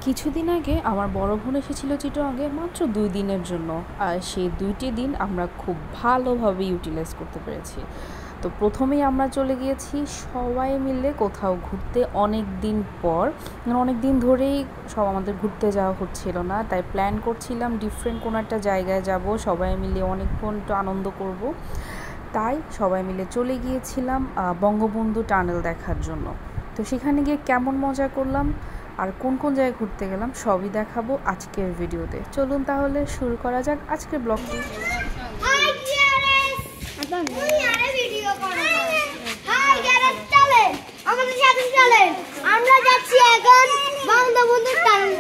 কিছুদিন আগে আমার বড় বোন এসেছিল চিটাগাংয়ে মাত্র 2 দিনের জন্য। আর সেই 2টি দিন আমরা খুব ভালোভাবে ইউটিলাইজ করতে পেরেছি। তো প্রথমেই আমরা চলে গিয়েছি সবাই মিলে কোথাও ঘুরতে। অনেক দিন পর, অনেক দিন ধরেই আমাদের ঘুরতে যাওয়া হচ্ছিল না, তাই প্ল্যান করছিলাম ডিফারেন্ট কোনো একটা জায়গায় যাব, সবাই মিলে অনেকক্ষণ একটু আনন্দ করব। তাই সবাই মিলে চলে গিয়েছিলাম বঙ্গবন্ধু টানেল দেখার জন্য। তো সেখানে গিয়ে কেমন মজা করলাম আর কোন কোন জায়গায় ঘুরতে গেলাম সবই দেখাবো আজকের ভিডিওতে। চলুন তাহলে শুরু করা যাক আজকের ব্লগটি। আমরা যাচ্ছি এখন বঙ্গবন্ধু টানেল।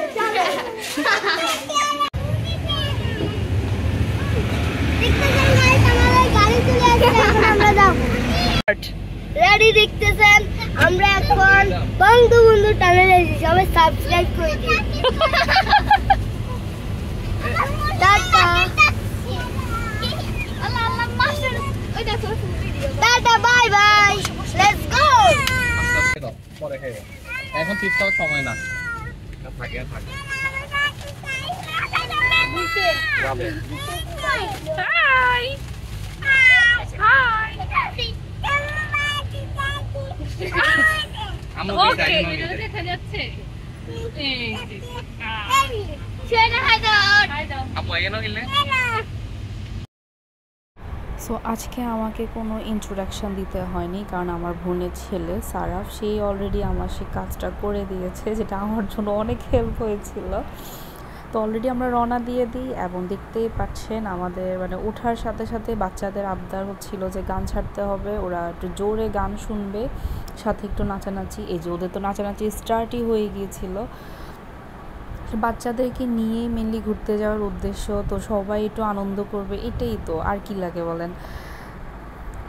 রেডি দেখতেছেন, আমরা এখন বঙ্গবন্ধু টানেলে সবাই সাবস্ক্রাইব করে দিন। Tata tata bye bye, let's go. পরে খাই এখন টিপটাও সময় না থাকে থাকে। হাই হাই ওকে ভিডিও দেখা যাচ্ছে। সো আজকে আমাকে কোনো ইন্ট্রোডাকশান দিতে হয়নি, কারণ আমার বোনের ছেলে সারাফ সেই অলরেডি আমার সেই কাজটা করে দিয়েছে, যেটা আমার জন্য অনেক হেল্প হয়েছিল। তো অলরেডি আমরা রওনা দিয়ে দিই এবং দেখতেই পাচ্ছেন আমাদের ওঠার সাথে সাথে বাচ্চাদের আবদার হচ্ছিল যে গান ছাড়তে হবে, ওরা একটু জোরে গান শুনবে, সাথে একটু নাচানাচি। এই যে ওদের তো নাচানাচি স্টার্টই হয়ে গিয়েছিল। বাচ্চাদেরকে নিয়েই মেনলি ঘুরতে যাওয়ার উদ্দেশ্য, তো সবাই একটু আনন্দ করবে, এটাই তো, আর কি লাগে বলেন।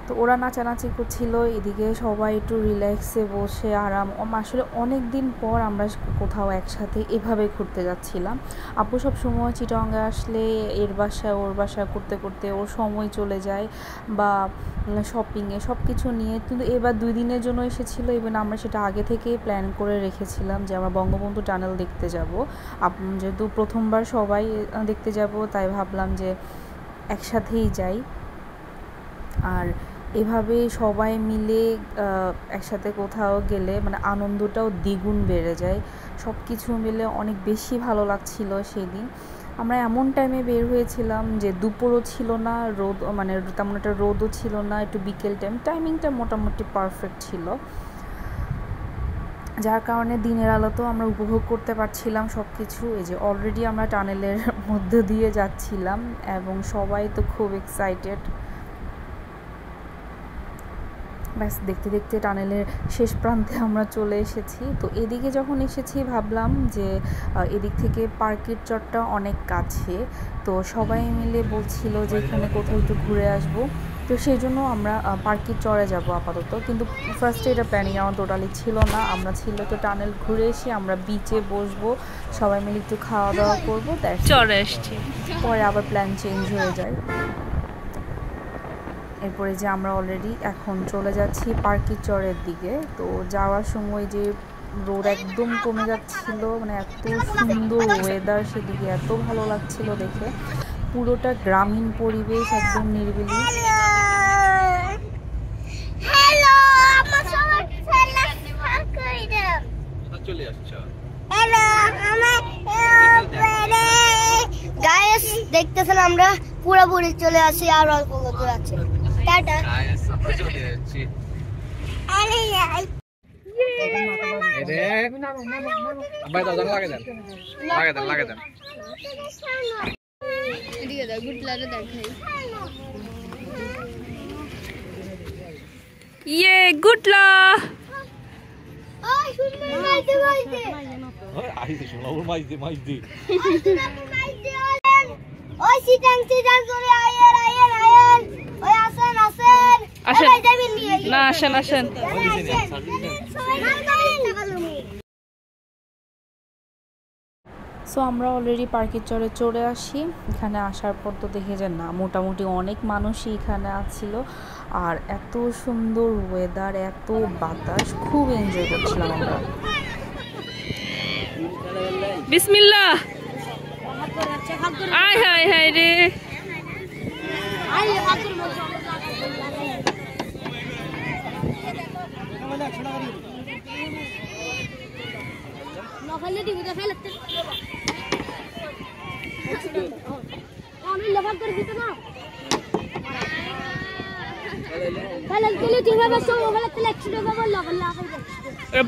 তো ওরা নাচানাচি করছিল, এদিকে সবাই একটু রিল্যাক্সে বসে আরাম। আসলে অনেক দিন পর আমরা কোথাও একসাথে এভাবে ঘুরতে যাচ্ছিলাম। আপু সব সময় চিটাগাংয়ে আসলে এর বাসায় ওর বাসা করতে করতে ওর সময় চলে যায়, বা শপিংয়ে সব কিছু নিয়ে। কিন্তু এবার 2 দিনের জন্য এসেছিলো, ইভেন আমরা সেটা আগে থেকেই প্ল্যান করে রেখেছিলাম যে আমরা বঙ্গবন্ধু টানেল দেখতে যাব। যেহেতু প্রথমবার সবাই দেখতে যাব, তাই ভাবলাম যে একসাথেই যাই। আর এভাবে সবাই মিলে একসাথে কোথাও গেলে আনন্দটাও দ্বিগুণ বেড়ে যায়। সব কিছু মিলে অনেক বেশি ভালো লাগছিল সেদিন। আমরা এমন টাইমে বের হয়েছিলাম যে দুপুরও ছিল না, রোদ তেমন একটা রোদও ছিল না, একটু বিকেল টাইমিংটা মোটামুটি পারফেক্ট ছিল, যার কারণে দিনের আলোতেও আমরা উপভোগ করতে পারছিলাম সব কিছু। এই যে অলরেডি আমরা টানেলের মধ্যে দিয়ে যাচ্ছিলাম এবং সবাই তো খুব এক্সাইটেড। ব্যাস দেখতে দেখতে টানেলের শেষ প্রান্তে আমরা চলে এসেছি। তো এদিকে যখন এসেছি ভাবলাম যে এদিক থেকে পার্কের চরটা অনেক কাছে, তো সবাই মিলে বলছিল যে এখানে কোথাও একটু ঘুরে আসবো। তো সেই জন্য আমরা পার্কের চরে যাব আপাতত। কিন্তু ফার্স্টে এটা প্ল্যানিং আমার টোটালি ছিল না, আমরা ছিল তো টানেল ঘুরে এসে আমরা বিচে বসবো, সবাই মিলে একটু খাওয়া দাওয়া করবো, চলে এসছি। পরে আবার প্ল্যান চেঞ্জ হয়ে যায়। এরপরে যে আমরা অলরেডি এখন চলে যাচ্ছি পার্কি চরের দিকে। তো যাওয়ার সময় যে রোদ একদম কমে যাচ্ছিল, এত সুন্দর ওয়েদার, সেদিকে এত ভালো লাগছিল দেখে। পুরোটা গ্রামীণ পরিবেশ, একদম নিরিবিলি। গাইস দেখতেছেন আমরা পুরোপুরি চলে আসি, আর অল্প দূর আছে। টাটা ইয়ে গুডলা ওই সিটাং চলে আয়ের আয়ের আয়ের, ওই আসেন আসেন আসেন। সবাই যাবেন নিয়ে না আসেন আসেন। সো আমরা অলরেডি পার্কের চরে চলে আসি। এখানে আসার পর তো দেখে যে না, মোটামুটি অনেক মানুষই এখানে আসছিল, আর এত সুন্দর ওয়েদার, এত বাতাস, খুব এনজয় করছিলাম আমরা। বিসমিল্লাহ। আয় হায় হায় রে।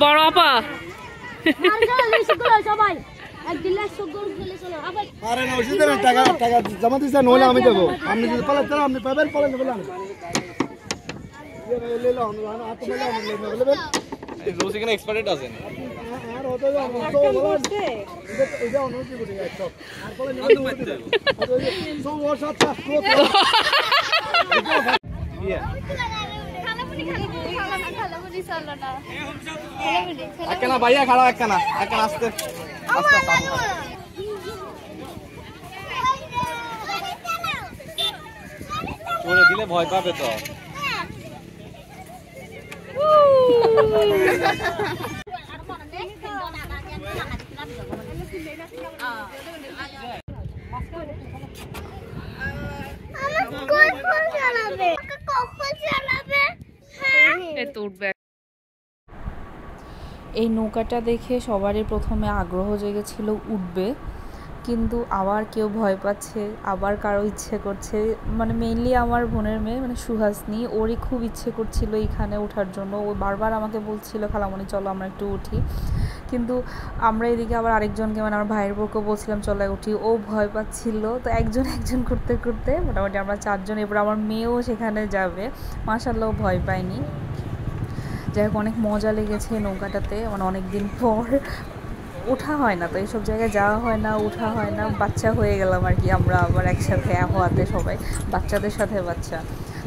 বড় আপা সবাই আরে না ওষুধ দেন টাকা টাকা জমা দিছেন নইলে আমি দেবো আপনি যদি পালাতে চান আপনি পাবেন পালাতে বলেন রোজ এখানে এক্সপার্ট আছে না আর হতো এটা অনুমতি করে সব আর বলে সব ও সাত একখানা ভাইয়া খাড়া একখানা আসতে আস্তে চলে দিলে ভয় পাবে তো এই নৌকাটা দেখে সবারই প্রথমে আগ্রহ জেগেছিল উঠবে, কিন্তু আবার কেউ ভয় পাচ্ছে, আবার কারো ইচ্ছে করছে। মানে মেইনলি আমার বোনের মেয়ে মানে সুহাসনি, ওরই খুব ইচ্ছে করছিল এখানে ওঠার জন্য। ও বারবার আমাকে বলছিল খালামণি চলো আমরা একটু উঠি, কিন্তু আমরা এদিকে আবার আরেকজনকে মানে আমার ভাইয়ের বউকে বলছিলাম চলো উঠি, ও ভয় পাচ্ছিল। তো একজন একজন করতে করতে মোটামুটি আমরা 4 জন, এবার আমার মেয়েও সেখানে যাবে। মাশাআল্লাহ ও ভয় পায়নি। যাই হোক অনেক মজা লেগেছে নৌকাটাতে, মানে অনেক দিন পর ওঠা হয় না, তো এইসব জায়গায় যাওয়া হয় না, ওঠা হয় না। বাচ্চা হয়ে গেলাম আর কি আমরা আবার একসাথে হওয়াতে, সবাই বাচ্চাদের সাথে বাচ্চা।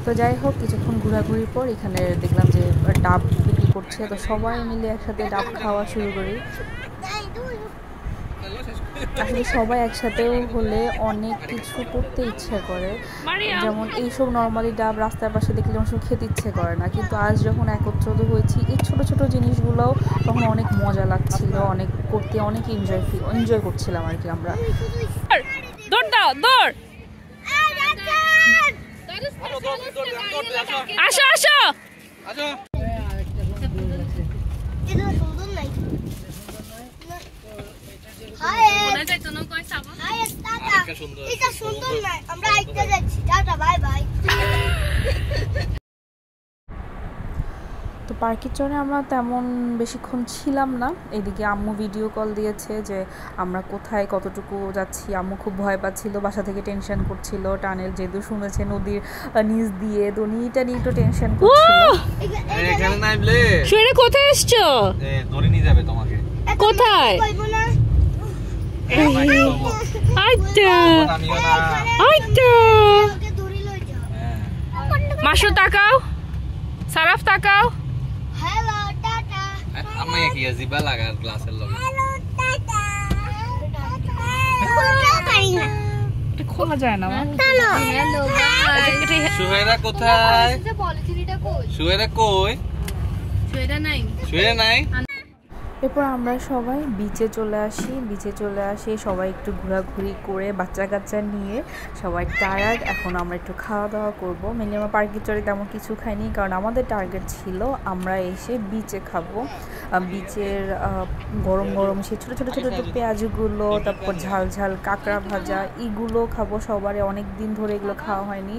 তো যাই হোক কিছুক্ষণ ঘোরাঘুরির পর এখানে দেখলাম যে ডাব বিক্রি করছে, তো সবাই মিলে একসাথে ডাব খাওয়া শুরু করি। আসলে সবাই একসাথেও হলে অনেক কিছু করতে ইচ্ছে করে, যেমন এইসব নর্মালি ডাব রাস্তার পাশে দেখলে যেমন সব খেতে ইচ্ছে করে না, কিন্তু আজ যখন একত্রিত হয়েছি এই ছোট ছোট জিনিসগুলোও তখন অনেক মজা লাগছিল, অনেক করতে অনেক এনজয় করছিলাম আর কি আমরা। দৌড় দাও, দৌড়, আসো আসো আসো সুন্দর নয়, আমরা আইতে যাচ্ছি, টাটা বাই বাই। তো পার্কের চরে আমরা তেমন বেশিক্ষণ ছিলাম না। এদিকে আম্মু ভিডিও কল দিয়েছে যে আমরা কোথায় কতটুকু যাচ্ছি। আম্মু খুব ভয় পাচ্ছিল, বাসা থেকে টেনশন করছিল, টানেল যেহেতু শুনেছে নদীর নিচ দিয়ে, তো নিটা নিয়ে একটু টেনশন করছিল। এখানে নাইবলে শুনে কোথায় এসছো? ধরে নিয়ে যাবে তোমাকে। কোথায়? আইটা আইটা মাসু তাকাও, সারাফ তাকাও। Hello tata. আমি কি জিবা লাগা গ্লাসের লগে। Hello tata. এটা খোলা যায় না মা। Hello bye. সুহেরা কোথায়? সুহেরা কই? সুহেরা নাই। এরপর আমরা সবাই বিচে চলে আসি, সবাই একটু ঘোরাঘুরি করে বাচ্চা কাচ্চা নিয়ে সবাই টায়ার্ড। এখন আমরা একটু খাওয়া দাওয়া করবো। মেনলি আমরা পার্কের চরে তেমন কিছু খাইনি, কারণ আমাদের টার্গেট ছিল আমরা এসে বিচে খাবো। বিচের গরম গরম সেই ছোটো ছোটো ছোটো পেঁয়াজগুলো, তারপর ঝাল ঝাল কাঁকড়া ভাজা, এগুলো খাবো। সবারই অনেক দিন ধরে এগুলো খাওয়া হয়নি।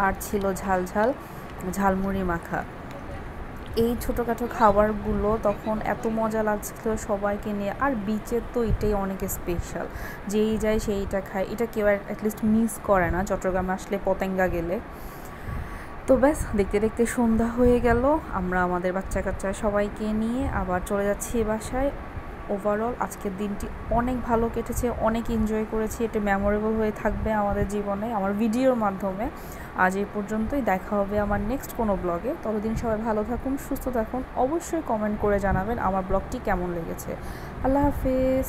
আর ছিল ঝাল ঝাল ঝালমুড়ি মাখা। এই ছোটোখাটো খাবারগুলো তখন এত মজা লাগছিল সবাইকে নিয়ে। আর বিচের তো এটাই অনেক স্পেশাল, যেই যায় সেইটা খায়, এটা কেউ অ্যাটলিস্ট মিস করে না চট্টগ্রামে আসলে, পতেঙ্গা গেলে। তো ব্যাস দেখতে দেখতে সন্ধ্যা হয়ে গেল। আমরা আমাদের বাচ্চা কাচ্চা সবাইকে নিয়ে আবার চলে যাচ্ছি বাসায়। ওভারঅল আজকের দিনটি অনেক ভালো কেটেছে, অনেক এনজয় করেছি। এটা মেমোরেবল হয়ে থাকবে আমাদের জীবনে, আমার ভিডিওর মাধ্যমে। আজ এই পর্যন্তই, দেখা হবে আমার নেক্সট কোনো ব্লগে। ততদিন সবাই ভালো থাকুন, সুস্থ থাকুন। অবশ্যই কমেন্ট করে জানাবেন আমার ব্লগটি কেমন লেগেছে। আল্লাহ হাফেজ।